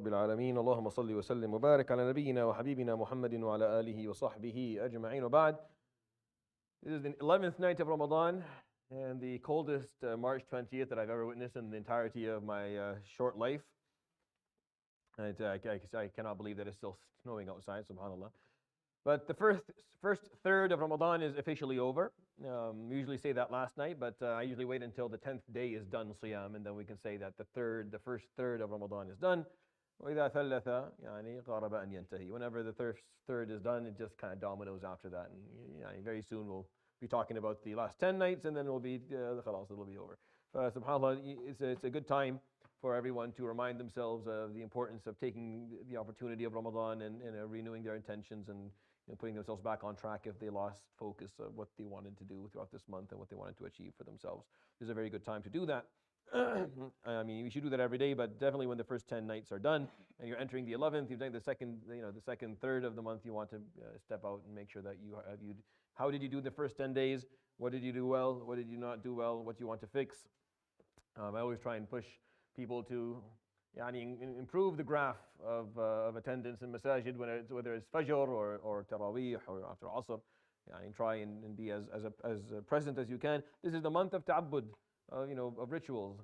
رب العالمين اللهم صل وسلم وبارك على نبينا وحبيبنا محمد وعلى آله وصحبه أجمعين وبعد. This is the 11th night of Ramadan and the coldest March 20th that I've ever witnessed in the entirety of my short life. I cannot believe that it's still snowing outside, subhanAllah. But the first third of Ramadan is officially over. We usually say that last night, but I usually wait until the 10th day is done, Siyam, and then we can say that the first third of Ramadan is done. وَإِذَا ثَلَّثَ يعني قَارَبَ أَنْ يَنْتَهِي. Whenever the first third is done, it just kind of dominoes after that. And very soon we'll be talking about the last 10 nights, and then it'll be over. SubhanAllah, it's a good time for everyone to remind themselves of the importance of taking the opportunity of Ramadan and renewing their intentions and putting themselves back on track if they lost focus of what they wanted to do throughout this month and what they wanted to achieve for themselves. This is a very good time to do that. I mean, we should do that every day, but definitely when the first 10 nights are done and you're entering the 11th, you're doing the second third of the month, you want to step out and make sure that how did you do the first 10 days? What did you do well? What did you not do well? What do you want to fix? I always try and push people to improve the graph of attendance in masajid, whether it's Fajr or Taraweeh or after Asr. Try and be as present as you can. This is the month of ta'abbud, of rituals.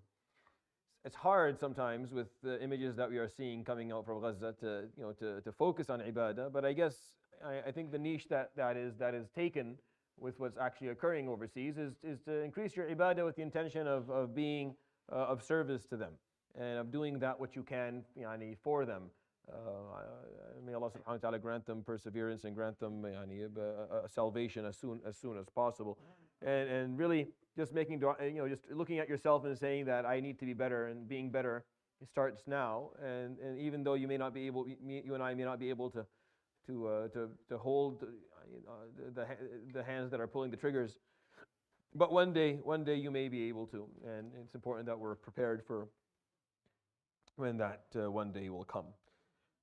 It's hard sometimes with the images that we are seeing coming out from Gaza to focus on ibadah, but I guess I think the niche that is taken with what's actually occurring overseas is to increase your ibadah with the intention of being of service to them and of doing that what you can for them. May Allah subhanahu wa ta'ala grant them perseverance and grant them salvation as soon as possible. And really just making dua, just looking at yourself and saying that I need to be better, and being better starts now. And even though you and I may not be able to hold the hands that are pulling the triggers, but one day you may be able to, and it's important that we're prepared for when that one day will come.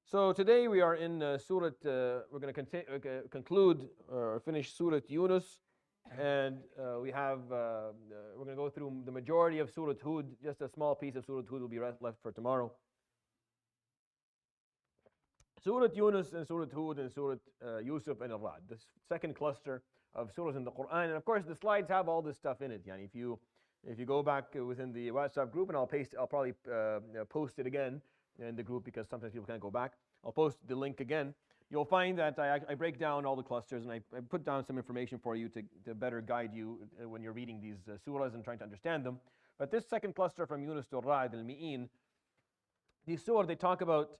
So today we are in Surat, we're going to conclude or finish Surat Yunus, and we're going to go through the majority of Surat Hud. Just a small piece of Surat Hud will be left for tomorrow. Surat Yunus and Surat Hud and Surat Yusuf and Al-Raad, the second cluster of surahs in the Quran. And of course the slides have all this stuff in it. If you go back within the WhatsApp group, and I'll probably post it again in the group because sometimes people can't go back. I'll post the link again. You'll find that I break down all the clusters, and I put down some information for you to better guide you when you're reading these surahs and trying to understand them. But this second cluster from Yunus to Al-Raad, Al-Mi'in, these surahs, they talk about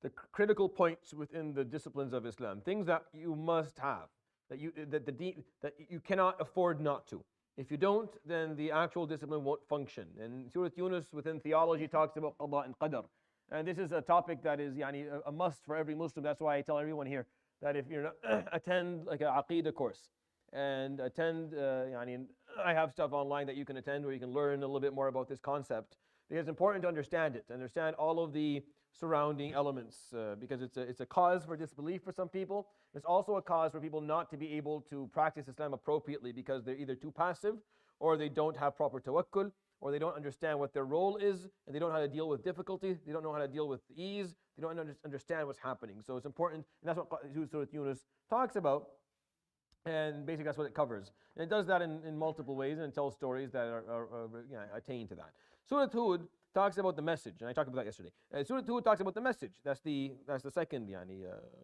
the critical points within the disciplines of Islam, things that you must have, that you cannot afford not to. If you don't, then the actual discipline won't function. And Surat Yunus within theology talks about qada and qadar. And this is a topic that is a must for every Muslim. That's why I tell everyone here that if you're not attend like an aqeedah course and attend, I have stuff online that you can attend where you can learn a little bit more about this concept. Because it's important to understand it, to understand all of the surrounding elements, because it's a cause for disbelief for some people. It's also a cause for people not to be able to practice Islam appropriately because they're either too passive, or they don't have proper tawakkul, or they don't understand what their role is, and they don't know how to deal with difficulty, they don't know how to deal with ease, they don't understand what's happening. So it's important, and that's what Surat Yunus talks about, and basically that's what it covers. And it does that in multiple ways, and it tells stories that attain to that. Surat Hud talks about the message, and I talked about that yesterday. Surat Hud talks about the message. That's the second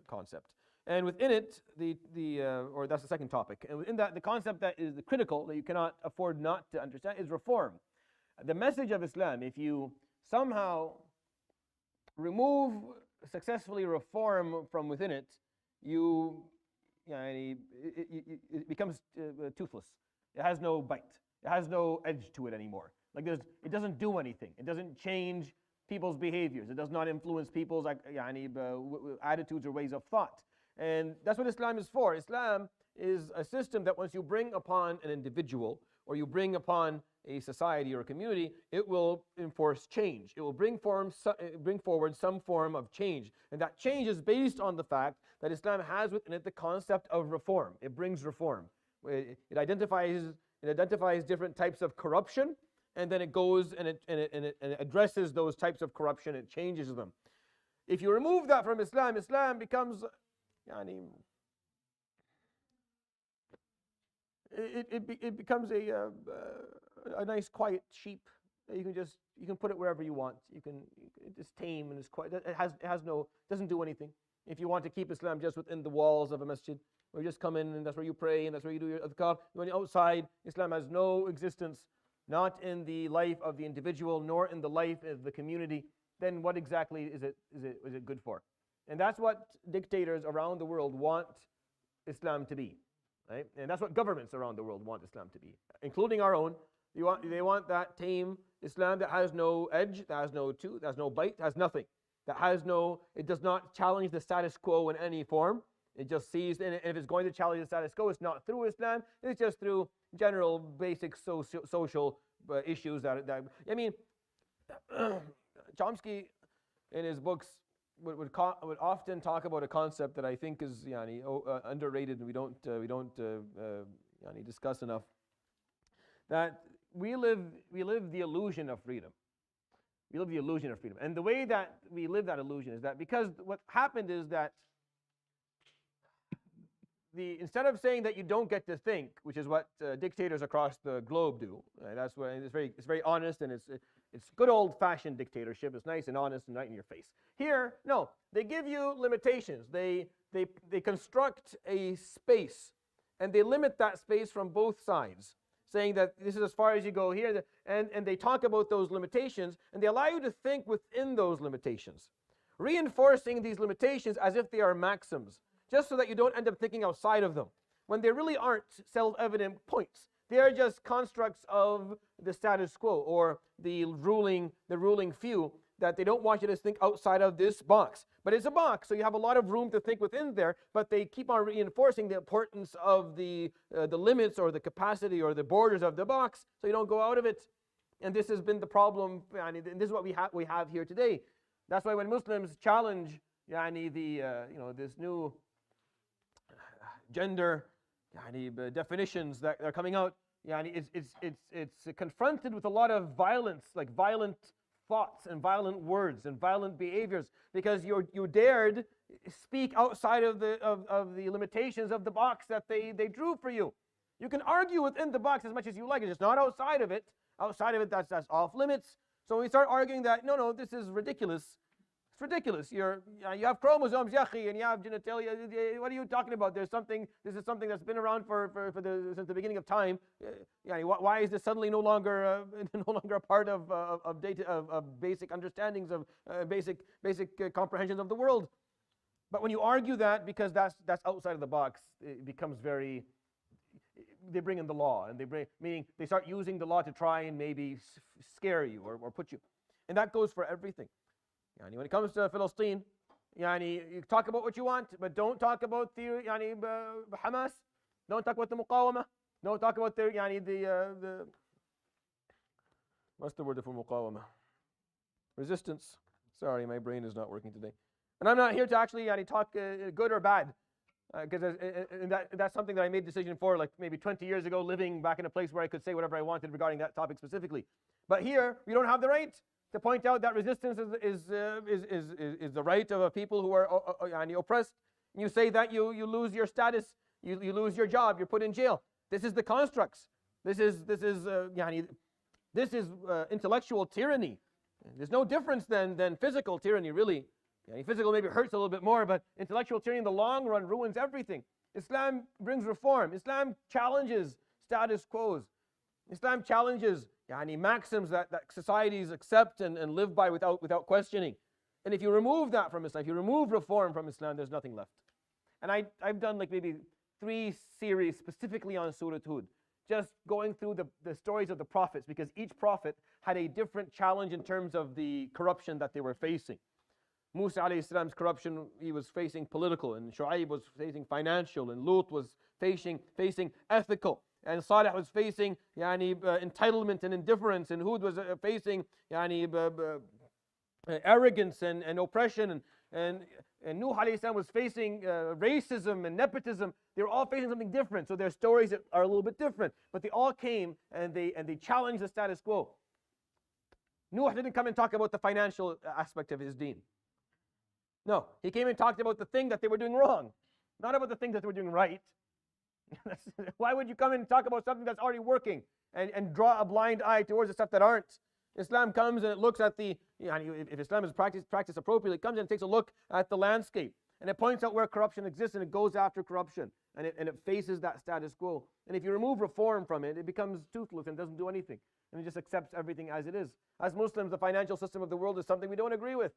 concept. And within it, or that's the second topic. And within that, the concept that is critical, that you cannot afford not to understand, is reform. The message of Islam, if you somehow successfully reform from within it, it becomes toothless. It has no bite. It has no edge to it anymore. It doesn't do anything. It doesn't change people's behaviors. It does not influence people's attitudes or ways of thought. And that's what Islam is for. Islam is a system that once you bring upon an individual, or you bring upon a society or a community, it will enforce change. It will bring forward some form of change. And that change is based on the fact that Islam has within it the concept of reform. It brings reform. It identifies different types of corruption, and then it goes and it addresses those types of corruption. It changes them. If you remove that from Islam, Islam becomes, yani, it becomes a nice quiet sheep. You can put it wherever you want. It's tame and it's quiet. Doesn't do anything. If you want to keep Islam just within the walls of a masjid, or you just come in and that's where you pray and that's where you do your adhkar. When you're outside, Islam has no existence, not in the life of the individual, nor in the life of the community. Then what exactly is it good for? And that's what dictators around the world want Islam to be, right? And that's what governments around the world want Islam to be, including our own. They want that tame Islam that has no edge, that has no tooth, that has no bite, has nothing. It does not challenge the status quo in any form. It just sees, and if it's going to challenge the status quo, it's not through Islam, it's just through general basic social issues I mean, Chomsky in his books would often talk about a concept that I think is underrated and we don't discuss enough. That we live the illusion of freedom. We live the illusion of freedom. And the way that we live that illusion is that because what happened is that instead of saying that you don't get to think, which is what dictators across the globe do, that's why it's very honest and it's good old-fashioned dictatorship. It's nice and honest and right in your face. Here, no, they give you limitations. They construct a space and they limit that space from both sides, saying that this is as far as you go here, and they talk about those limitations and they allow you to think within those limitations, reinforcing these limitations as if they are maxims, just so that you don't end up thinking outside of them, when they really aren't self-evident points. They are just constructs of the status quo or the ruling few, that they don't want you to think outside of this box. But it's a box, so you have a lot of room to think within there, but they keep on reinforcing the importance of the limits or the capacity or the borders of the box, so you don't go out of it. And this has been the problem, and this is what we have here today. That's why when Muslims challenge this new gender definitions that are coming out, it's confronted with a lot of violence, like violent thoughts and violent words and violent behaviors, because you dared speak outside of the limitations of the box that they drew for you. You can argue within the box as much as you like, it's just not outside of it. Outside of it, that's off limits. So when we start arguing that no, this is ridiculous. It's ridiculous. You have chromosomes, yachi, and you have genitalia. What are you talking about? This is something that's been around since the beginning of time. Why is this suddenly no longer a part of basic understandings of basic comprehensions of the world? But when you argue that, because that's outside of the box, it becomes very. They bring in the law, and meaning they start using the law to try and maybe scare you or put you, and that goes for everything. When it comes to Palestine, you talk about what you want, but don't talk about the Hamas. Don't talk about the Muqawamah. Don't talk about the what's the word for Muqawamah? Resistance. Sorry, my brain is not working today. And I'm not here to actually talk good or bad, because that's something that I made a decision for like maybe 20 years ago, living back in a place where I could say whatever I wanted regarding that topic specifically. But here, we don't have the right to point out that resistance is the right of a people who are oppressed. You say that you lose your status, you lose your job, you're put in jail. This is the constructs. This is intellectual tyranny. There's no difference than physical tyranny, really. Physical maybe hurts a little bit more, but intellectual tyranny in the long run ruins everything. Islam brings reform. Islam challenges status quos. Islam challenges maxims that societies accept and live by without questioning. And if you remove that from Islam, if you remove reform from Islam, there's nothing left. And I've done like maybe 3 series specifically on Surat Hud, just going through the stories of the prophets, because each prophet had a different challenge in terms of the corruption that they were facing. Musa alayhi salam's corruption, he was facing political, and Shu'aib was facing financial, and Lut was facing ethical, and Salih was facing entitlement and indifference, and Hud was facing arrogance and oppression, and Nuh alayhi salam was facing racism and nepotism. They were all facing something different, so their stories are a little bit different, but they all came and they challenged the status quo. Nuh didn't come and talk about the financial aspect of his deen. No, he came and talked about the thing that they were doing wrong, not about the things that they were doing right. Why would you come and talk about something that's already working and draw a blind eye towards the stuff that aren't? Islam comes and it looks at the, if Islam is practiced appropriately, it comes and takes a look at the landscape. And it points out where corruption exists and it goes after corruption. And it faces that status quo. And if you remove reform from it, it becomes toothless and doesn't do anything. And it just accepts everything as it is. As Muslims, the financial system of the world is something we don't agree with.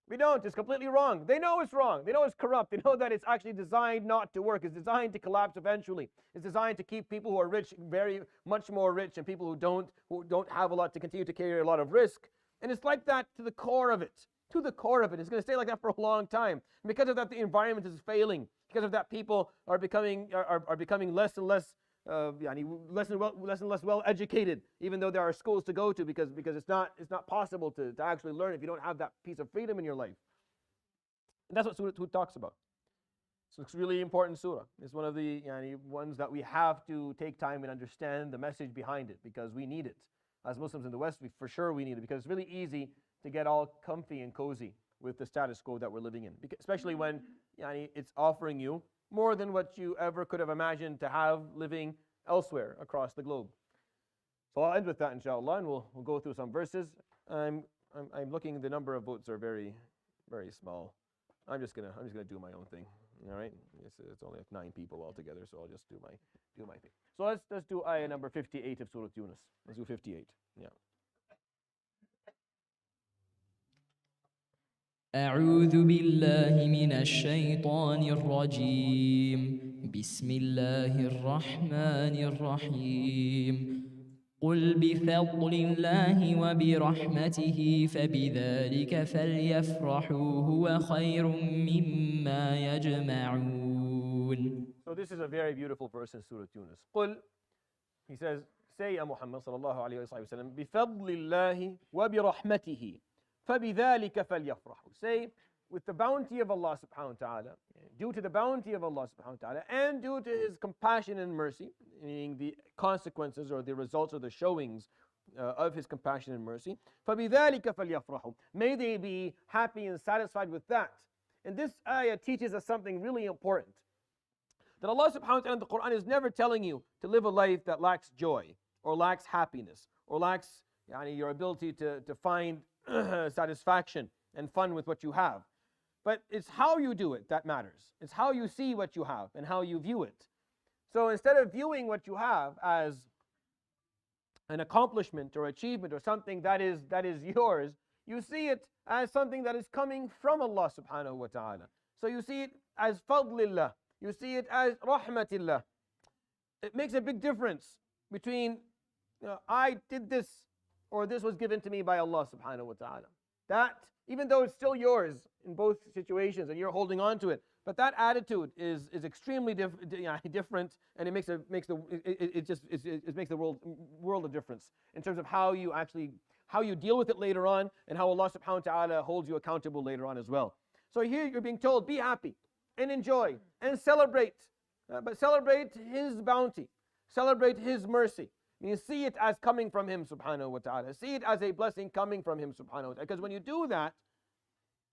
We don't. It's completely wrong. They know it's wrong. They know it's corrupt. They know that it's actually designed not to work. It's designed to collapse eventually. It's designed to keep people who are rich very much more rich and people who don't have a lot to continue to carry a lot of risk. And it's like that to the core of it. To the core of it. It's going to stay like that for a long time. And because of that, the environment is failing. Because of that, people are becoming less and less less and less well educated, even though there are schools to go to, because it's not possible to actually learn if you don't have that piece of freedom in your life. And that's what Surah Hud talks about. So it's a really important surah. It's one of the ones that we have to take time and understand the message behind it, because we need it. As Muslims in the West, for sure we need it, because it's really easy to get all comfy and cozy with the status quo that we're living in, especially when it's offering you more than what you ever could have imagined to have living elsewhere across the globe. So I'll end with that, inshallah, and we'll go through some verses. I'm looking. The number of votes are very, very small. I'm just gonna do my own thing. All right, it's only like 9 people altogether, so I'll just do my thing. So let's do ayah number 58 of Surat Yunus. Let's do 58. Yeah. أعوذ بالله من الشيطان الرجيم بسم الله الرحمن الرحيم قل بفضل الله وبرحمته فبذلك فليفرحوا هو خير مما يجمعون. So this is a very beautiful verse in Surah Yunus. قل, he says, say, Ya Muhammad sallallahu alayhi wa sallam, بفضل الله وبرحمته فَبِذَلِكَ فَلْيَفْرَحُوا. Say, with the bounty of Allah subhanahu wa ta'ala, due to the bounty of Allah subhanahu wa ta'ala, and due to His compassion and mercy, meaning the consequences or the results or the showings of His compassion and mercy, فَبِذَلِكَ فَلْيَفْرَحُوا. May they be happy and satisfied with that. And this ayah teaches us something really important. That Allah subhanahu wa ta'ala in the Quran is never telling you to live a life that lacks joy, or lacks happiness, or lacks your ability to find satisfaction and fun with what you have. But it's how you do it that matters. It's how you see what you have and how you view it. So instead of viewing what you have as an accomplishment or achievement or something that is yours, you see it as something that is coming from Allah subhanahu wa ta'ala. So you see it as fadlillah. You see it as rahmatillah. It makes a big difference between I did this, or this was given to me by Allah subhanahu wa ta'ala. That, even though it's still yours in both situations and you're holding on to it, but that attitude is extremely different, and it makes the world of difference in terms of how you deal with it later on, and how Allah subhanahu wa ta'ala holds you accountable later on as well. So here you're being told, be happy and enjoy and celebrate, but celebrate His bounty, celebrate His mercy. You see it as coming from Him subhanahu wa ta'ala. See it as a blessing coming from Him subhanahu wa ta'ala. Because when you do that,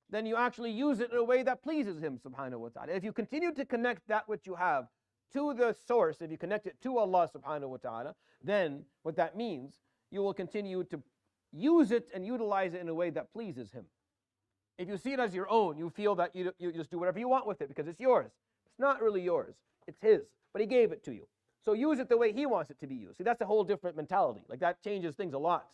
then you actually use it in a way that pleases Him subhanahu wa ta'ala. If you continue to connect that which you have to the source, if you connect it to Allah subhanahu wa ta'ala, then what that means, you will continue to use it and utilize it in a way that pleases Him. If you see it as your own, you feel that you just do whatever you want with it because it's yours. It's not really yours. It's His, but He gave it to you. So use it the way He wants it to be used. See, that's a whole different mentality. Like, that changes things a lot.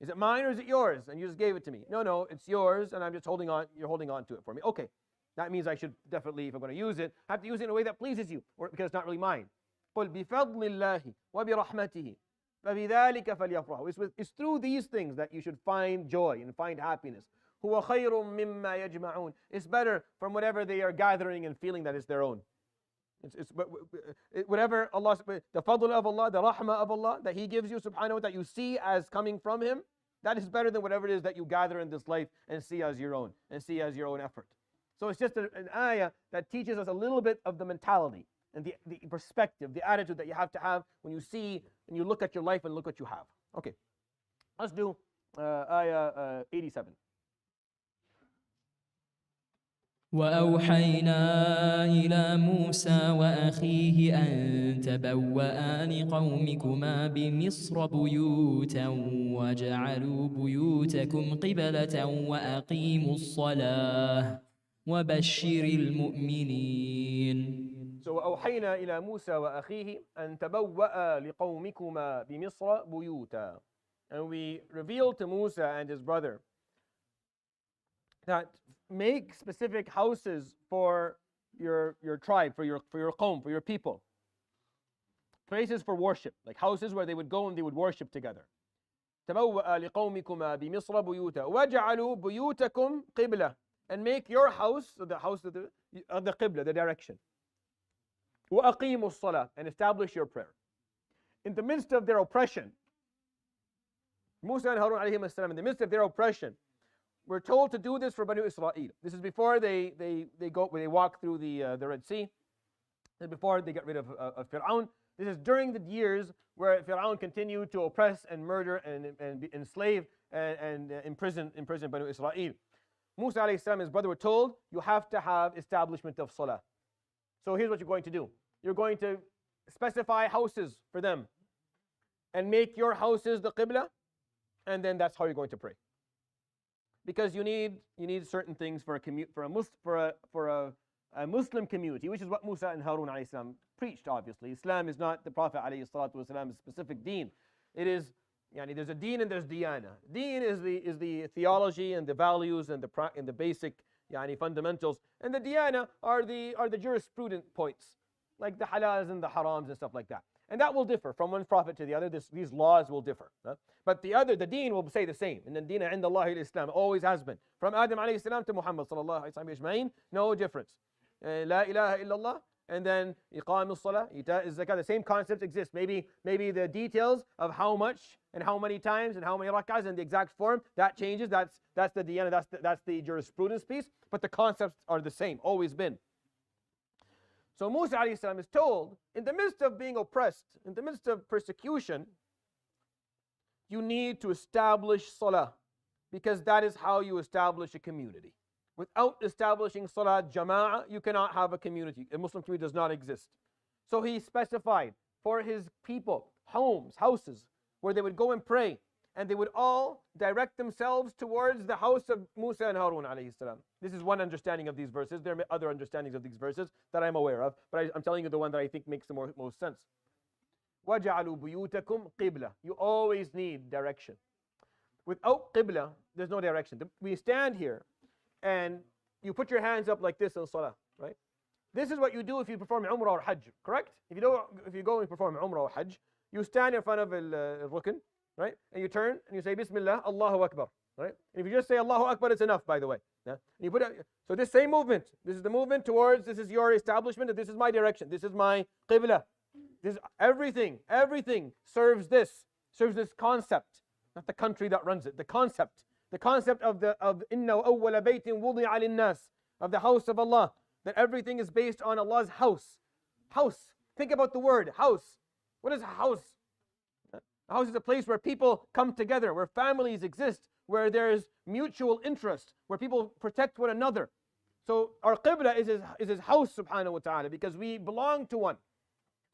Is it mine or is it yours? And you just gave it to me. No, it's yours, and I'm just holding on. You're holding on to it for me. Okay, that means I should definitely, if I'm going to use it, have to use it in a way that pleases you, or because it's not really mine. قُلْ بِفَضْلِ اللَّهِ وَبِرَحْمَتِهِ فَبِذَلِكَ فَلْيَفْرَحُوا. It's through these things that you should find joy and find happiness. هُوَ خَيْرٌ مِمَّا يَجْمَعُونَ. It's better from whatever they are gathering and feeling that is their own. Whatever Allah, the fadl of Allah, the rahmah of Allah that He gives you subhanahu wa ta'ala, you see as coming from Him, that is better than whatever it is that you gather in this life and see as your own, and see as your own effort. So it's just an ayah that teaches us a little bit of the mentality and the perspective, the attitude that you have to have when you see and you look at your life and look what you have. Okay, let's do ayah 87. وأوحينا إلى موسى وأخيه أن تبوأ لقومكما بمصر بيوتا وجعلوا بيوتكم قبلة وأقيموا الصلاة وبشر المؤمنين. So وأوحينا إلى موسى وأخيه أن تبوأ لقومكما بمصر بيوتا. And we revealed to Musa and his brother that make specific houses for your tribe, for your qawm, for your people. Places for worship, like houses where they would go and they would worship together. تبوأ لقومكما بمصر بيوتا وجعلوا بيوتكم قبلة, and make your house, the house of the qibla, the direction. وأقيموا الصلاة, and establish your prayer. In the midst of their oppression, Musa and Harun alayhim as-salam, in the midst of their oppression, we're told to do this for Banu Israel. This is before they walk through the Red Sea, and before they get rid of Fir'aun. This is during the years where Fir'aun continued to oppress and murder and enslave and imprison Banu Israel. Musa alayhi salam and his brother were told, you have to have establishment of salah. So here's what you're going to do. You're going to specify houses for them and make your houses the qibla, and then that's how you're going to pray. Because you need certain things for a Muslim community, which is what Musa and Harun alayhi salam preached. Obviously, Islam is not the Prophet alayhi salatu wasalam's specific deen. It is, there's a deen and there's diyana. Deen is the theology and the values and the basic fundamentals, and the diyana are the jurisprudent points, like the halals and the harams and stuff like that. And that will differ from one prophet to the other. These laws will differ. But the deen will say the same. And the deen عند الله الإسلام, always has been. From Adam alayhi salam to Muhammad sallallahu alayhi wa sallam, no difference. La ilaha illallah, and then iqam as-salah, ita az-zakah, the same concepts exist. Maybe the details of how much and how many times and how many rak'ahs and the exact form, that changes. That's the diyana, that's the jurisprudence piece. But the concepts are the same, always been. So Musa alayhi salam is told, in the midst of being oppressed, in the midst of persecution, you need to establish salah, because that is how you establish a community. Without establishing salah jama'ah, you cannot have a community. A Muslim community does not exist. So he specified for his people, houses, where they would go and pray, and they would all direct themselves towards the house of Musa and Harun alayhi salam. This is one understanding of these verses. There are other understandings of these verses that I'm aware of, but I'm telling you the one that I think makes the most sense. وَجَعَلُوا بُيُوتَكُمْ قِبْلَةً. You always need direction. Without qibla, there's no direction. We stand here, and you put your hands up like this in salah, right? This is what you do if you perform umrah or hajj, correct? If you go and perform umrah or hajj, you stand in front of al-rukn, right? And you turn and you say Bismillah, Allahu Akbar, right? And if you just say Allahu Akbar, it's enough, by the way. Yeah? And you put it, so this same movement, this is the movement towards, this is your establishment, and this is my direction, this is my qibla. This is everything serves this concept, not the country that runs it, the concept of inna awwala baytin wudi'a lin-nas, of the house of Allah, that everything is based on Allah's house. Think about the word house. What is a house? A house is a place where people come together, where families exist, where there's mutual interest, where people protect one another. So our qibla is his house, subhanahu wa ta'ala, because we belong to one.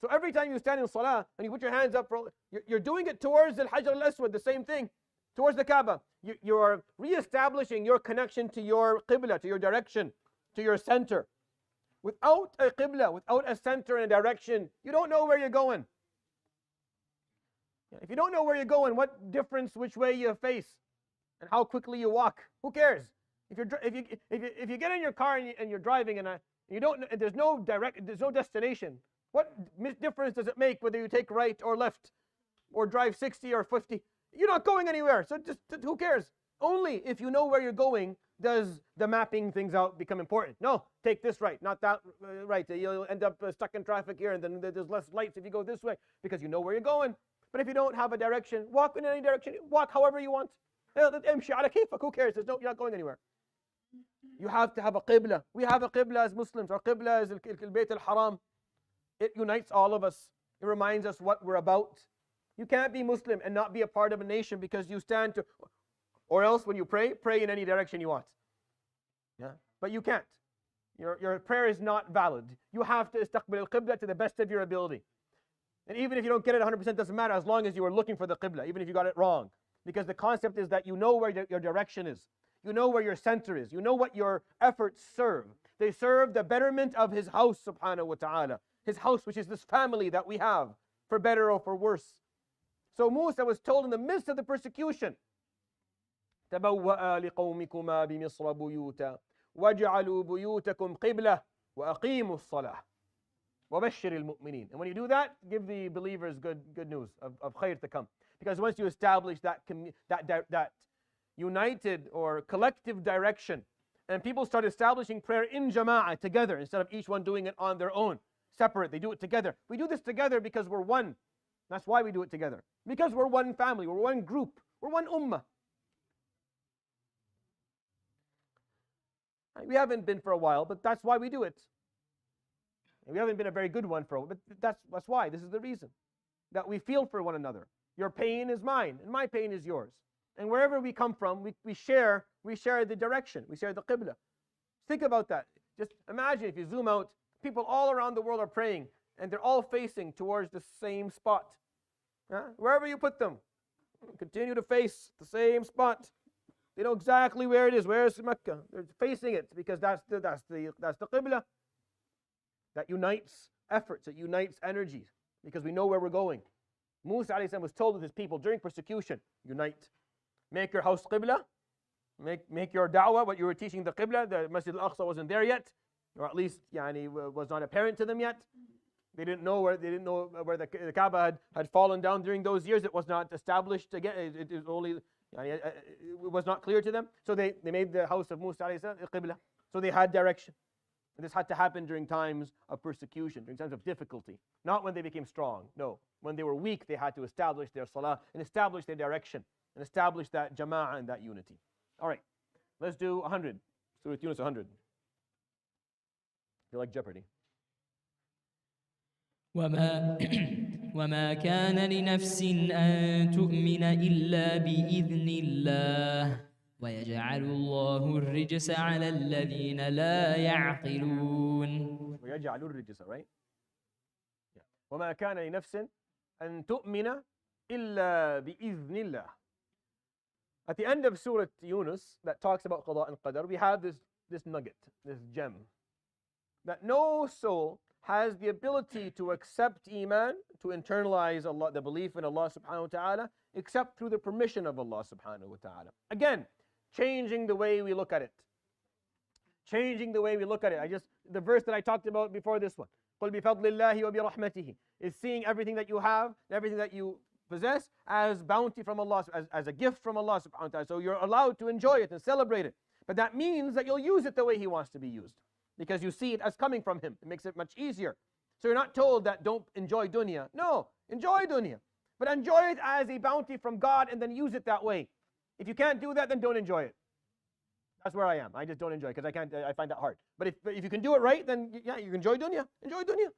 So every time you stand in salah and you put your hands up, you're doing it towards al-Hajar al-Aswad, the same thing, towards the Kaaba. You are re-establishing your connection to your qibla, to your direction, to your center. Without a qibla, without a center and a direction, you don't know where you're going. If you don't know where you're going, what difference which way you face and how quickly you walk? Who cares? If you get in your car and you're driving and there's no destination, what difference does it make whether you take right or left or drive 60 or 50? You're not going anywhere, so just who cares? Only if you know where you're going does the mapping things out become important. No, take this right, not that right. You'll end up stuck in traffic here, and then there's less lights if you go this way, because you know where you're going. But if you don't have a direction, walk in any direction, walk however you want. Who cares? You're not going anywhere. You have to have a qibla. We have a qibla as Muslims. Our qibla is al-Bayt al-Haram. It unites all of us. It reminds us what we're about. You can't be Muslim and not be a part of a nation because you stand to, or else when you pray in any direction you want. Yeah, but you can't. Your prayer is not valid. You have to istaqbil al-qibla to the best of your ability. And even if you don't get it 100%, doesn't matter, as long as you are looking for the qibla, even if you got it wrong. Because the concept is that you know where your direction is. You know where your center is. You know what your efforts serve. They serve the betterment of His house, subhanahu wa ta'ala. His house, which is this family that we have, for better or for worse. So Musa was told in the midst of the persecution, تَبَوَّأَ لِقَوْمِكُمَا بِمِصْرَ بُيُوتًا وَاجْعَلُوا بُيُوتَكُمْ قِبْلَةً وَأَقِيمُوا الصَّلَاةَ وَبَشِّرِ الْمُؤْمِنِينَ. And when you do that, give the believers good news of khair to come. Because once you establish that united or collective direction, and people start establishing prayer in jama'ah together, instead of each one doing it on their own, separate, they do it together. We do this together because we're one. That's why we do it together. Because we're one family, we're one group, we're one ummah. We haven't been for a while, but that's why we do it. And we haven't been a very good one for a while, but that's why. This is the reason. That we feel for one another. Your pain is mine, and my pain is yours. And wherever we come from, we share the direction. We share the qibla. Think about that. Just imagine if you zoom out, people all around the world are praying, and they're all facing towards the same spot. Wherever you put them, continue to face the same spot. They know exactly where it is. Where's Mecca? They're facing it because that's the qibla. That unites efforts, it unites energies, because we know where we're going. Musa alayhi salam was told with his people during persecution, unite. Make your house qibla. Make your da'wah, what you were teaching the qibla. The Masjid al-Aqsa wasn't there yet, or at least was not apparent to them yet. They didn't know where the Kaaba had fallen down during those years. It was not established again. It was not clear to them. So they made the house of Musa alayhi salam qibla. So they had direction. And this had to happen during times of persecution, during times of difficulty. Not when they became strong. No. When they were weak, they had to establish their salah and establish their direction and establish that jama'ah and that unity. All right. Let's do 100. Surat Yunus 100. You're like Jeopardy. وما كان لنفس أن تؤمن إلا بإذن الله ويجعل الله الرجس على الذين لا يعقلون. ويجعل الرجس, right? Yeah. وما كان لنفس أن تؤمن إلا بإذن الله. At the end of Surat Yunus that talks about Qada and Qadar, we have this nugget, this gem, that no soul has the ability to accept Iman, to internalize Allah, the belief in Allah subhanahu wa ta'ala, except through the permission of Allah subhanahu wa ta'ala. Again, changing the way we look at it. Changing the way we look at it. The verse that I talked about before this one, قُلْ بِفَضْلِ اللَّهِ وَبِرَحْمَتِهِ, is seeing everything that you have, everything that you possess as bounty from Allah, as a gift from Allah subhanahu wa ta'ala. So you're allowed to enjoy it and celebrate it. But that means that you'll use it the way He wants to be used, because you see it as coming from Him. It makes it much easier. So you're not told that don't enjoy dunya. No, enjoy dunya. But enjoy it as a bounty from God and then use it that way. If you can't do that, then don't enjoy it. That's where I am. I just don't enjoy it because I find that hard. But if you can do it right, then yeah, you enjoy dunya. Enjoy dunya.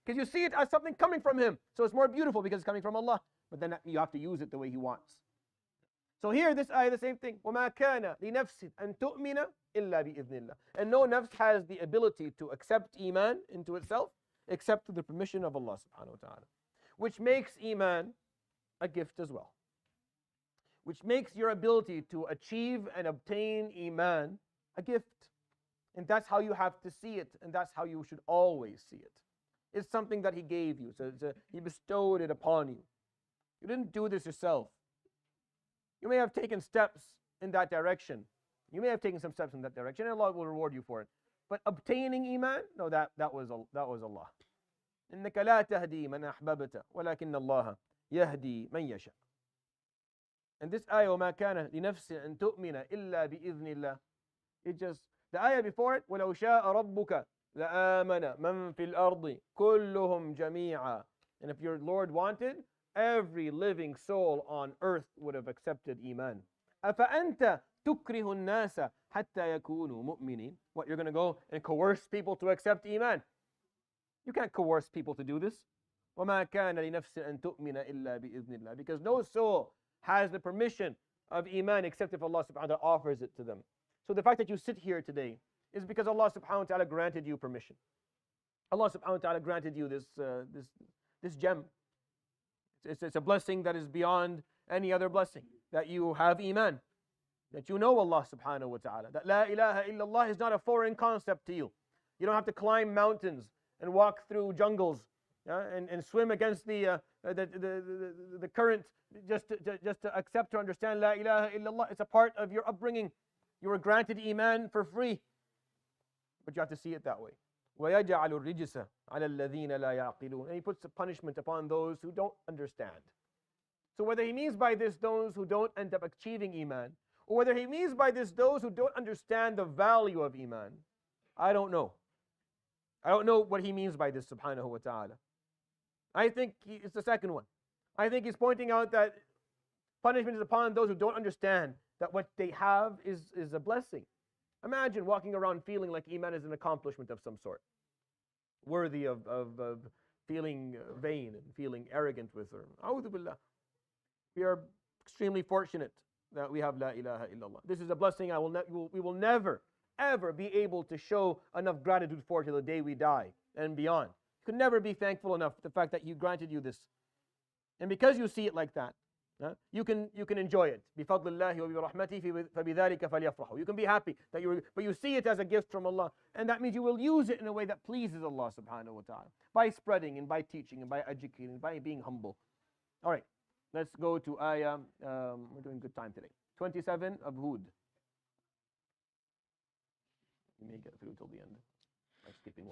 Because you see it as something coming from Him. So it's more beautiful because it's coming from Allah. But then you have to use it the way He wants. So here, this ayah, the same thing. وَمَا كَانَ لِنَفْسٍ أَن تُؤْمِنَ إِلَّا بِإِذْنِ اللَّهِ. And no nafs has the ability to accept Iman into itself except through the permission of Allah subhanahu wa ta'ala. Which makes Iman a gift as well. Which makes your ability to achieve and obtain Iman a gift. And that's how you have to see it. And that's how you should always see it. It's something that He gave you. So He bestowed it upon you. You didn't do this yourself. You may have taken steps in that direction. You may have taken some steps in that direction, and Allah will reward you for it. But obtaining Iman, no, that was Allah. إِنَّكَ لَا تَهْدِي مَنْ أَحْبَبْتَ وَلَكِنَّ اللَّهَ يَهْدِي مَنْ يَشَاءُ. And this ayah, وَمَا كَانَ لِنَفْسٍ أَن تُؤْمِنَ إِلَّا بِإِذْنِ اللَّهِ, the ayah before it, وَلَوْ شَاءَ رَبُّكَ لَآمَنَ مَنْ فِي الْأَرْضِ كُلُّهُمْ جَمِيعًا. And if your Lord wanted, every living soul on earth would have accepted Iman. أَفَأَنْتَ تُكْرِهُ النَّاسَ حَتَّى يَكُونُوا مُؤْمِنِينَ. What, you're going to go and coerce people to accept Iman? You can't coerce people to do this. وَمَا كَانَ لِنَفْسٍ أَن تُؤْمِنَ إِلَّا بِإِذْنِ اللَّهِ. Because no soul has the permission of Iman except if Allah subhanahu wa ta'ala offers it to them. So the fact that you sit here today is because Allah subhanahu wa ta'ala granted you permission. Allah subhanahu wa ta'ala granted you this gem. It's a blessing that is beyond any other blessing. That you have iman. That you know Allah subhanahu wa ta'ala. That la ilaha illallah is not a foreign concept to you. You don't have to climb mountains and walk through jungles, and swim against the current just to accept or understand la ilaha illallah. It's a part of your upbringing. You were granted iman for free. But you have to see it that way. وَيَجْعَلُ الرِّجْسَ عَلَى الَّذِينَ لَا يَعْقِلُونَ. And he puts the punishment upon those who don't understand. So whether he means by this those who don't end up achieving iman, or whether he means by this those who don't understand the value of iman, I don't know. I don't know what he means by this, subhanahu wa ta'ala. I think it's the second one. I think he's pointing out that punishment is upon those who don't understand that what they have is a blessing. Imagine walking around feeling like iman is an accomplishment of some sort, worthy of feeling vain and feeling arrogant with her. A'udhu billah. We are extremely fortunate that we have la ilaha illallah. This is a blessing we will never, ever be able to show enough gratitude for till the day we die and beyond. You could never be thankful enough for the fact that He granted you this. And because you see it like that, you can enjoy it. بِفَضْلِ اللَّهِ وَبِرَحْمَتِهِ فَبِذَلِكَ فَلْيَفْرَحُوا. You can be happy that but you see it as a gift from Allah. And that means you will use it in a way that pleases Allah subhanahu wa ta'ala. By spreading and by teaching and by educating, by being humble. All right, let's go to Ayah. We're doing good time today. 27 of Hud. You may get through till the end.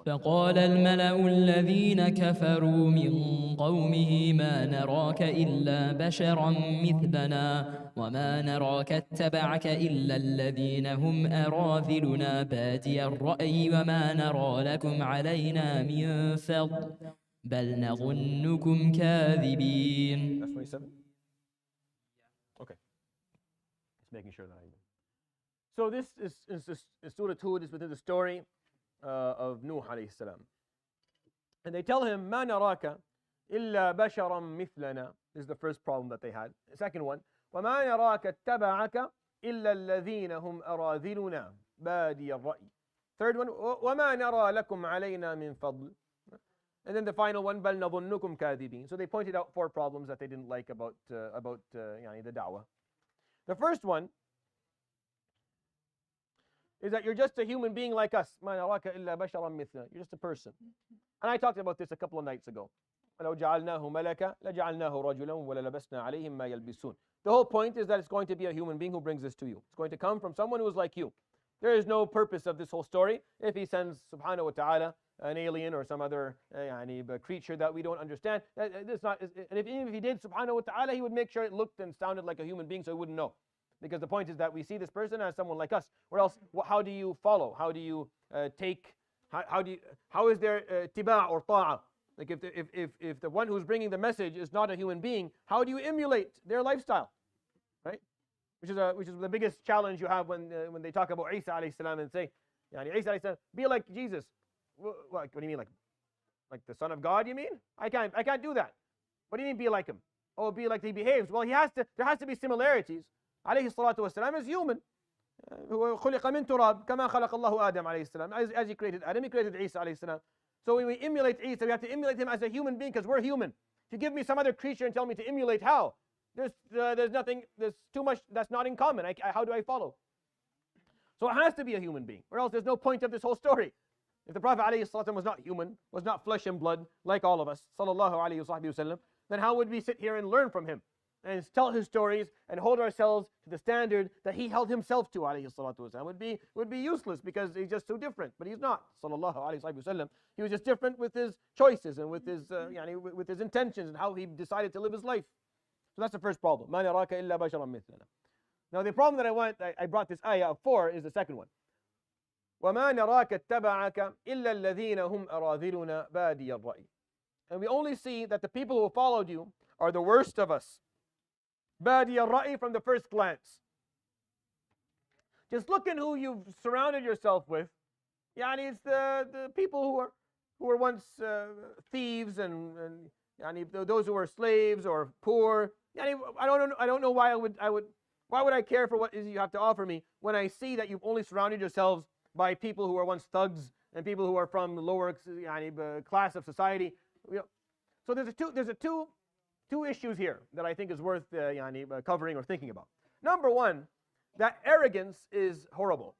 فقال الملأ الذين كفروا من قومه ما نراك إلا بشرا مثلنا وما نراك اتبعك إلا الذين هم أراذلنا بادي الرأي وما نرى لكم علينا من فضل بل نظنكم كاذبين. That's 27? Okay. Just making sure that I know. So this is Surah Hud is within the story of Nuh alayhi salam. And they tell him, مَا نَرَاكَ إِلَّا بَشَرًا مِثْلَنَا. This is the first problem that they had. The second one, وَمَا نَرَاكَ اتَّبَعَكَ إِلَّا الَّذِينَ هُمْ أَرَاذِلُنَا بَادِيَ الرَّأْيِ. Third one, وَمَا نَرَى لَكُمْ عَلَيْنَا مِنْ فَضْلٍ. And then the final one, بَلْ نَظُنُّكُمْ كَاذِبِينَ. So they pointed out 4 problems that they didn't like about the da'wah. The first one is that you're just a human being like us. مَا نَرَاكَ إِلَّا بَشَرًا مِثْلَنَا. You're just a person. And I talked about this a couple of nights ago. وَلَوْ جَعَلْنَاهُ مَلَكًا لَجَعَلْنَاهُ رَجُلًا وَلَلَبَسْنَا عَلَيْهِمْ مَا يَلْبِسُونَ. The whole point is that it's going to be a human being who brings this to you. It's going to come from someone who is like you. There is no purpose of this whole story if he sends, subhanahu wa ta'ala, an alien or some other creature that we don't understand. It's not, and even if he did, subhanahu wa ta'ala, he would make sure it looked and sounded like a human being so he wouldn't know. Because the point is that we see this person as someone like us. Or else, how do you follow? How do you take? How is there tiba' or ta'a? Like if the one who's bringing the message is not a human being, how do you emulate their lifestyle? Right? Which is the biggest challenge you have when they talk about Isa alayhi salam and say, Isa alayhi salam, be like Jesus. What do you mean, like the Son of God? You mean? I can't do that. What do you mean, be like him? Oh, be like he behaves. Well, there has to be similarities. Alayhi salatu wasalam is human. خُلِقَ مِن تُرَابٍ كَمَا خَلَقَ اللَّهُ آدَمَ alayhi salam. As he created Adam, he created Isa alayhi salam. So when we emulate Isa, we have to emulate him as a human being because we're human. If you give me some other creature and tell me to emulate how, there's nothing, there's too much that's not in common. How do I follow? So it has to be a human being, or else there's no point of this whole story. If the Prophet alayhi salatu was not human, was not flesh and blood like all of us, sallallahu alayhi wa sallam, then how would we sit here and learn from him? And tell his stories and hold ourselves to the standard that he held himself to, alayhi salatu wasalam, would be useless because he's just so different. But he's not, sallallahu alayhi wasallam. He was just different with his choices and with his intentions and how he decided to live his life. So that's the first problem. مَا نَرَاكَ إِلَّا بَشَرًا مِثْلَنَا. Now the problem that I brought this ayah for is the second one. وَمَا نَرَاكَ اتَّبَعَكَ إِلَّا الَّذِينَ هُمْ أَرَاذِلُنَا بَادِيَ الرَّأْيِ. And we only see that the people who followed you are the worst of us. Badi al-Ra'i, from the first glance. Just look at who you've surrounded yourself with. It's the people who were once thieves and those who were slaves or poor. I don't know why would I care for what is you have to offer me when I see that you've only surrounded yourselves by people who are once thugs and people who are from the lower class of society. So there's two issues here that I think is worth covering or thinking about. Number one, that arrogance is horrible.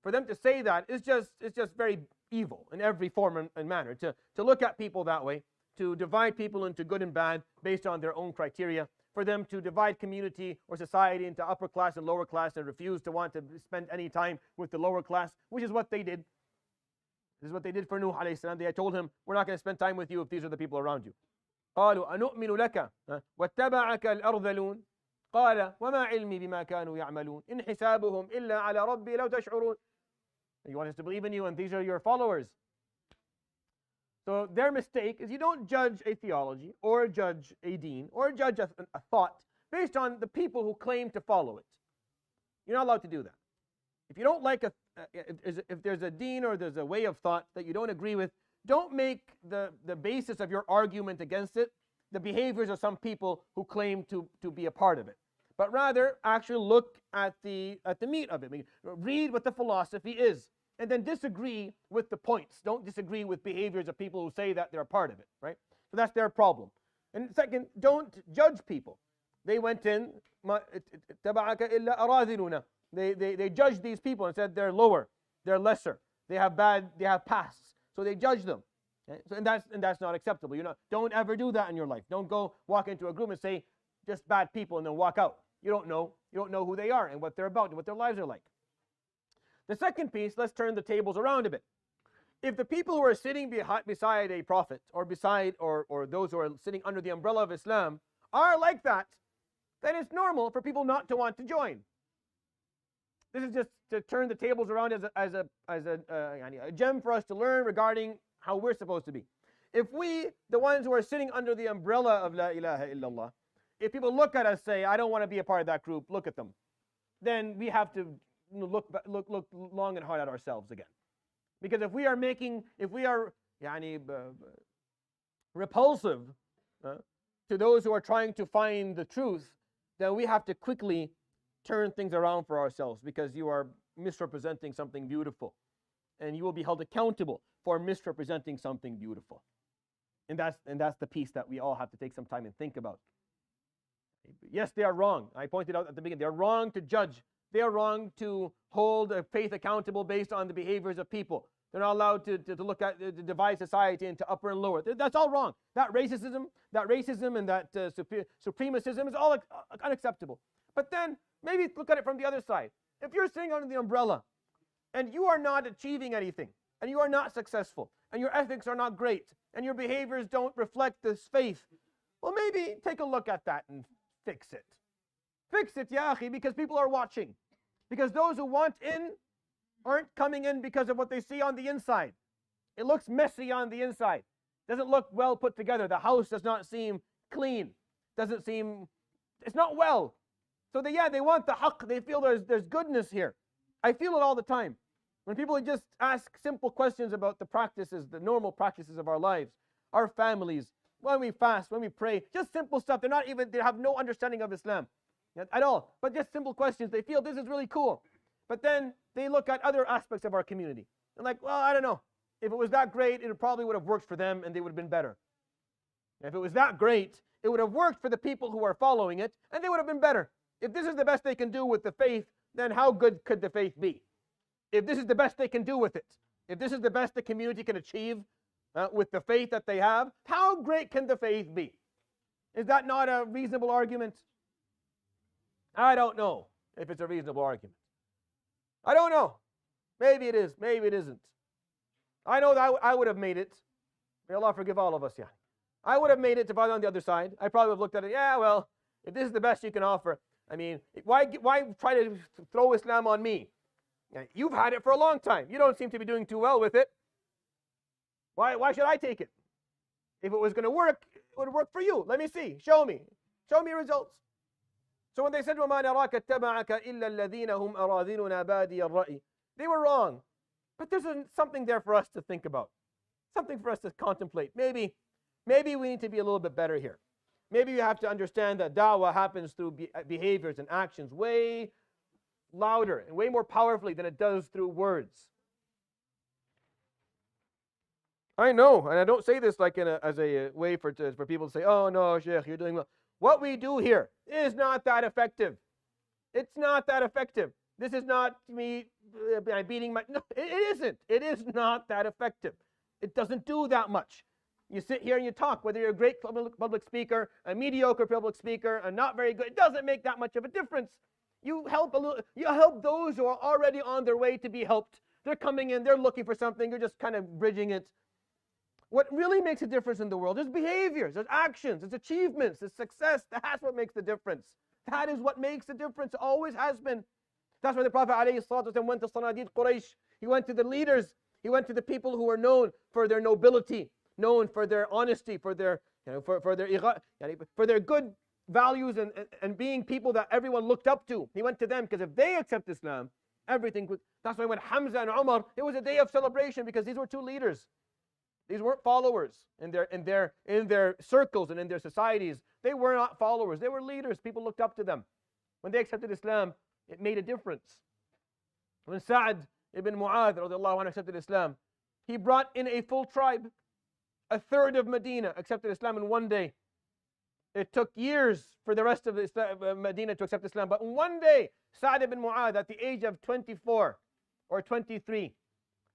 For them to say that is just very evil in every form and manner. To look at people that way, to divide people into good and bad based on their own criteria, for them to divide community or society into upper class and lower class and refuse to want to spend any time with the lower class, which is what they did. This is what they did for Nuh alayhi salam. They had told him, we're not going to spend time with you if these are the people around you. قالوا أنؤمن لك واتبعك الأرذلون قال وما علمي بما كانوا يعملون إن حسابهم إلا على ربي لو تشعرون. You want us to believe in you and these are your followers. So their mistake is you don't judge a theology or judge a deen or judge a thought based on the people who claim to follow it. You're not allowed to do that. If you don't like if there's a deen or there's a way of thought that you don't agree with, don't make the basis of your argument against it the behaviors of some people who claim to be a part of it. But rather, actually look at the meat of it. I mean, read what the philosophy is, and then disagree with the points. Don't disagree with behaviors of people who say that they're a part of it, right? So that's their problem. And second, don't judge people. They went in, they judged these people and said they're lower, they're lesser, they have pasts. So they judge them. Okay? So, and that's not acceptable. Don't ever do that in your life. Don't go walk into a group and say just bad people and then walk out. You don't know who they are and what they're about and what their lives are like. The second piece, let's turn the tables around a bit. If the people who are sitting beside a prophet or beside or those who are sitting under the umbrella of Islam are like that, then it's normal for people not to want to join. This is just to turn the tables around as a gem for us to learn regarding how we're supposed to be. If we, the ones who are sitting under the umbrella of La ilaha illallah, if people look at us and say, I don't want to be a part of that group, look at them, then we have to look long and hard at ourselves again. Because if we are repulsive to those who are trying to find the truth, then we have to quickly turn things around for ourselves, because you are misrepresenting something beautiful, and you will be held accountable for misrepresenting something beautiful. And that's the piece that we all have to take some time and think about. Yes, they are wrong. I pointed out at the beginning, they are wrong to judge. They are wrong to hold a faith accountable based on the behaviors of people. They're not allowed to look at, to divide society into upper and lower. That's all wrong. That racism and that supremacism is all unacceptable. But then, maybe look at it from the other side. If you're sitting under the umbrella and you are not achieving anything, and you are not successful, and your ethics are not great, and your behaviors don't reflect this faith, well, maybe take a look at that and fix it. Fix it, ya akhi, because people are watching. Because those who want in aren't coming in because of what they see on the inside. It looks messy on the inside. Doesn't look well put together. The house does not seem clean. It's not well. So they want the haqq. They feel there's goodness here. I feel it all the time. When people just ask simple questions about the practices, the normal practices of our lives, our families, when we fast, when we pray, just simple stuff. They have no understanding of Islam at all. But just simple questions. They feel this is really cool. But then they look at other aspects of our community. They're like, well, I don't know. If it was that great, it probably would have worked for them and they would have been better. If it was that great, it would have worked for the people who are following it and they would have been better. If this is the best they can do with the faith, then how good could the faith be? If this is the best they can do with it, if this is the best the community can achieve with the faith that they have, how great can the faith be? Is that not a reasonable argument? I don't know if it's a reasonable argument. I don't know. Maybe it is, maybe it isn't. I know that I would have made it. May Allah forgive all of us, yeah. I would have made it if I was on the other side. I probably would have looked at it, yeah, well, if this is the best you can offer, I mean, why try to throw Islam on me? You've had it for a long time. You don't seem to be doing too well with it. Why should I take it? If it was going to work, it would work for you. Let me see. Show me results. So when they said, وَمَا نَرَاكَ اتَّبَعَكَ إِلَّا الَّذِينَ هُمْ أَرَاذِلُنَا بَادِيَ الرَّأْيِ, they were wrong. But there's something there for us to think about. Something for us to contemplate. Maybe we need to be a little bit better here. Maybe you have to understand that da'wah happens through behaviors and actions way louder and way more powerfully than it does through words. I know, and I don't say this like as a way for people to say, oh no, Sheikh, you're doing well. What we do here is not that effective. It's not that effective. This is not me beating my... No, it isn't. It is not that effective. It doesn't do that much. You sit here and you talk, whether you're a great public speaker, a mediocre public speaker, a not very good, it doesn't make that much of a difference. You help those who are already on their way to be helped. They're coming in, they're looking for something, you're just kind of bridging it. What really makes a difference in the world is behaviors, it's actions, it's achievements, it's success. That's what makes the difference. That is what makes the difference, always has been. That's why the Prophet ﷺ went to Sanadid Quraysh. He went to the leaders. He went to the people who were known for their nobility, known for their honesty, for their good values and being people that everyone looked up to. He went to them because if they accept Islam, everything would. That's why when Hamza and Umar, it was a day of celebration because these were two leaders. These weren't followers in their circles and in their societies. They were not followers. They were leaders. People looked up to them. When they accepted Islam, it made a difference. When Sa'd ibn Mu'adh radiallahu anhu accepted Islam, he brought in a full tribe. A third of Medina accepted Islam in one day. It took years for the rest of Medina to accept Islam, but in one day, Sa'd ibn Mu'adh at the age of 24 or 23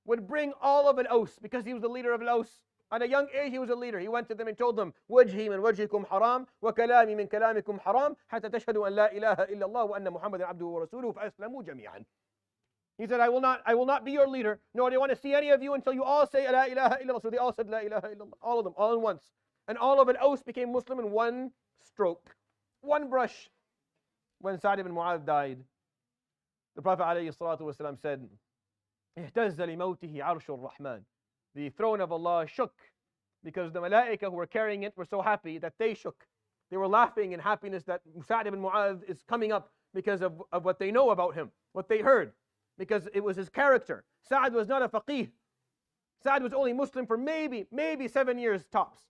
would bring all of Al-Aws because he was the leader of Al-Aws. At a young age, he was a leader. He went to them and told them, وَجْهِي مِنْ وَجْهِكُمْ حَرَامٌ وَكَلَامِي مِنْ كَلَامِكُمْ حَرَامٌ حَتَّى تَشْهَدُوا أَنْ لَا إِلَهَ إِلَّا اللَّهُ وَأَنَّ مُحَمَّدًا عَبْدُهُ وَرَسُولُهُ فَأَسْلَمُوا جَمِيعًا. He said, I will not be your leader, nor do I want to see any of you until you all say La ilaha illallah. So they all said La ilaha illallah, all of them, all at once. And all of Al-Aws became Muslim in one stroke, one brush. When Sa'd ibn Mu'adh died, the Prophet ﷺ said, اهتز لموته عرش الرحمن. The throne of Allah shook because the malaika who were carrying it were so happy that they shook. They were laughing in happiness that Sa'd ibn Mu'adh is coming up because of what they know about him, what they heard, because it was his character. Sa'd was not a faqih. Sa'd was only Muslim for maybe 7 years tops.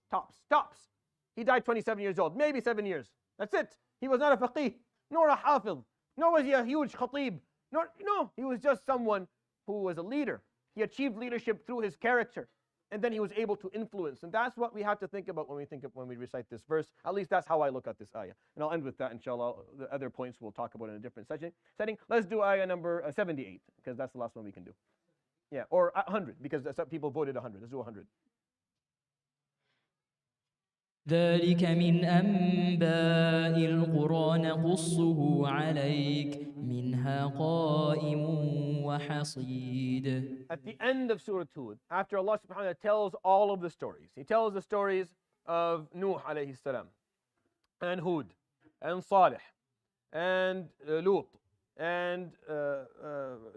He died 27 years old, maybe 7 years. That's it. He was not a faqih, nor a hafidh, nor was he a huge khatib. No, he was just someone who was a leader. He achieved leadership through his character, and then he was able to influence. And that's what we have to think about when we recite this verse. At least that's how I look at this ayah. And I'll end with that, inshallah. The other points we'll talk about in a different setting. Let's do ayah number 78, because that's the last one we can do. Yeah, or 100, because some people voted 100. Let's do 100. ذلك من أنباء القرى نقصه عليك منها قائم وحصيد. At the end of Surah Hud, after Allah subhanahu wa ta'ala tells all of the stories, He tells the stories of Nuh alayhi salam, and Hud, and Salih, and Lut, and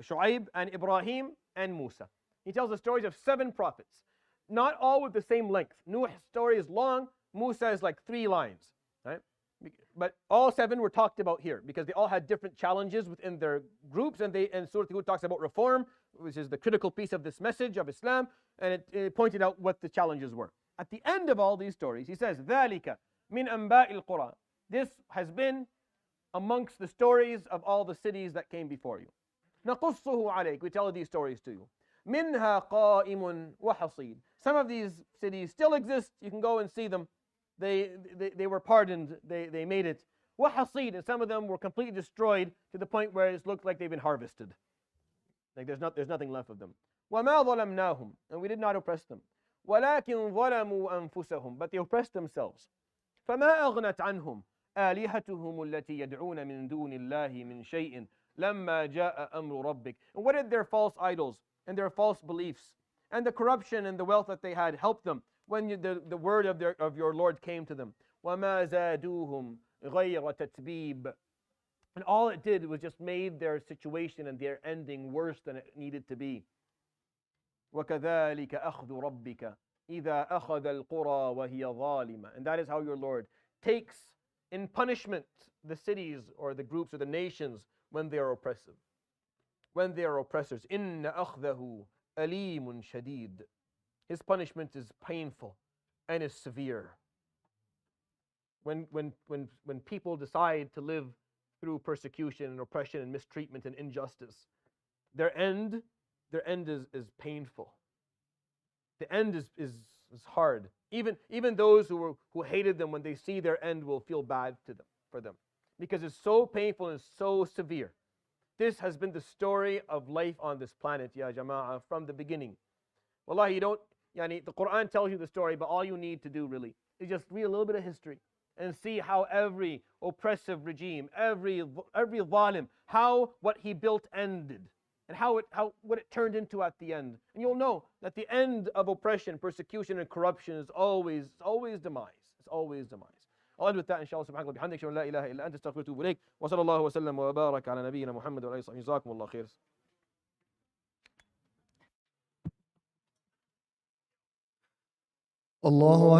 Shu'aib, and Ibrahim, and Musa. He tells the stories of 7 prophets, not all with the same length. Nuh's story is long, Musa is like 3 lines, right? But all 7 were talked about here because they all had different challenges within their groups, and Surah Hud talks about reform, which is the critical piece of this message of Islam, and it pointed out what the challenges were. At the end of all these stories, he says, ذَلِكَ مِنْ أَنْبَاءِ الْقُرَى. This has been amongst the stories of all the cities that came before you. نَقُصُّهُ عَلَيْكَ. We tell these stories to you. مِنْهَا قَائِمٌ وَحَصِيدٌ. Some of these cities still exist. You can go and see them. They were pardoned. They made it. وَحَصِيدٌ. And some of them were completely destroyed to the point where it looked like they've been harvested. Like there's nothing left of them. وَمَا ظَلَمْنَاهُمْ. And we did not oppress them. وَلَكِنْ ظَلَمُوا أَنفُسَهُم. But they oppressed themselves. فَمَا أَغْنَتْ عَنْهُمْ آلِهَتُهُمُ الَّتِي يَدْعُونَ مِن دُونِ اللَّهِ مِن شَيْءٍ لَمَّا جَاءَ أَمْرُ رَبِّكَ. And what did their false idols and their false beliefs and the corruption and the wealth that they had help them when the word of your Lord came to them? وَمَا زَادُوهُمْ غَيْرَ تَتْبِيبٍ. And all it did was just made their situation and their ending worse than it needed to be. وَكَذَلِكَ أَخْذُ رَبِّكَ إِذَا أَخَذَ الْقُرَى وَهِيَ ظَالِمَةٌ. And that is how your Lord takes in punishment the cities or the groups or the nations when they are oppressive, when they are oppressors. إِنَّ أَخْذَهُ أَلِيمٌ شَدِيدٌ. His punishment is painful and is severe. When people decide to live through persecution and oppression and mistreatment and injustice, their end is painful. The end is hard. Even those who hated them, when they see their end, will feel bad for them. Because it's so painful and so severe. This has been the story of life on this planet, ya jama'ah, from the beginning. Wallahi, the Quran tells you the story, but all you need to do really is just read a little bit of history and see how every oppressive regime, every zalim, how what he built ended, and what it turned into at the end. And you'll know that the end of oppression, persecution, and corruption is always demise. It's always demise. I'll end with that, inshallah. Subhanahu wa ta'ala. La ilaha illa anta astaghfiruka wa atubu ilayk. Wa sallallahu wa sallam wa barak ala nabiyyina Muhammad wa alihi wa sahbihi. Jazakumullahu khair. Allahu Akbar.